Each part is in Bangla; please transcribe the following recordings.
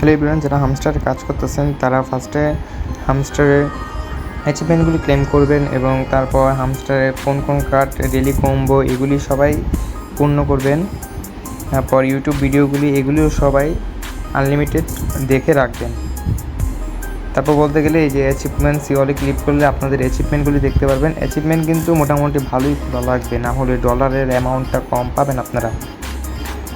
হ্যালো এভরিওয়ান, যারা হামস্টারে কাজ করতেছেন তারা ফার্স্টে হামস্টারের অ্যাচিভমেন্টগুলি ক্লেম করবেন এবং তারপর হামস্টারের কোন কোন কার্ড ডেলি কম্বো এগুলি সবাই পূর্ণ করবেন। তারপর ইউটিউব ভিডিওগুলি এগুলিও সবাই আনলিমিটেড দেখে রাখবেন। তারপর বলতে গেলে এই যে অ্যাচিভমেন্ট সিওলে ক্লিক করলে আপনাদের অ্যাচিভমেন্টগুলি দেখতে পারবেন। অ্যাচিভমেন্ট কিন্তু মোটামুটি ভালোই লাগবে, না হলে ডলারের অ্যামাউন্টটা কম পাবেন আপনারা।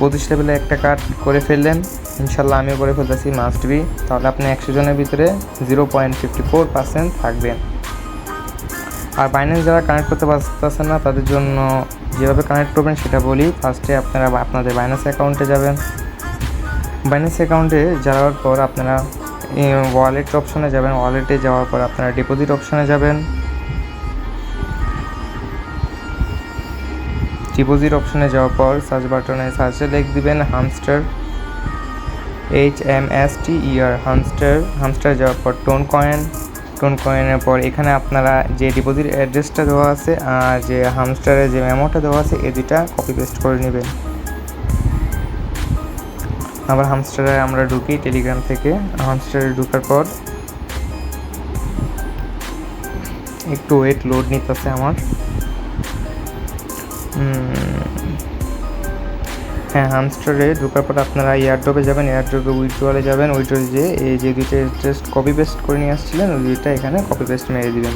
25 লেভেলে একটা কার্ড করে ফেললেন, ইনশাল্লাহ আমিও করে ফেলতেছি, মাস্ট বি। তাহলে আপনি 100 জনের ভিতরে 0.54% থাকবেন। আর বাইন্যান্স যারা কানেক্ট করতে পারতেছেন না তাদের জন্য যেভাবে কানেক্ট করবেন সেটা বলি। ফার্স্টে আপনারা আপনাদের বাইন্যান্স অ্যাকাউন্টে যাবেন। বাইন্যান্স অ্যাকাউন্টে যাওয়ার পর আপনারা ওয়ালেট অপশনে যাবেন। ওয়ালেটে যাওয়ার পর আপনারা ডিপোজিট অপশনে যাবেন। ডিপোজিট অপশনে যাওয়ার পর সার্চ বাটনে সার্চে লিখে দিবেন হামস্টার, HMSTER হামস্টার যাওয়ার পর টোন কয়েনের পর এখানে আপনারা যে ডিপোজিট অ্যাড্রেসটা দেওয়া আছে আর যে হামস্টারের যে মেমোটা দেওয়া আছে এই দুইটা কপি পেস্ট করে নেবেন। আবার হামস্টারে আমরা ঢুকি টেলিগ্রাম থেকে। হামস্টারে ঢোকার পর একটু ওয়েট, লোড নিতেছে আমার। হ্যাঁ, হামস্টারে ঢোকার পর আপনারা এয়ারড্রপে যাবেন। এয়ারড্রপে উইথড্রলে যাবেন। উইথড্রলে যে এই যে দুইটা জাস্ট কপি পেস্ট করে নিয়ে আসছিলেন ওই দুইটা এখানে কপি পেস্ট মেরে দিবেন।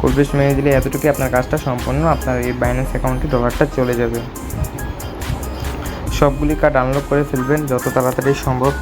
কপি পেস্ট মেরে দিলে এতটুকু আপনার কাজটা সম্পূর্ণ। আপনার এই বাইন্যান্স অ্যাকাউন্টে ডলারটা চলে যাবে। সবগুলি কার্ড আনলক করে ফেলবেন যত তাড়াতাড়ি সম্ভব।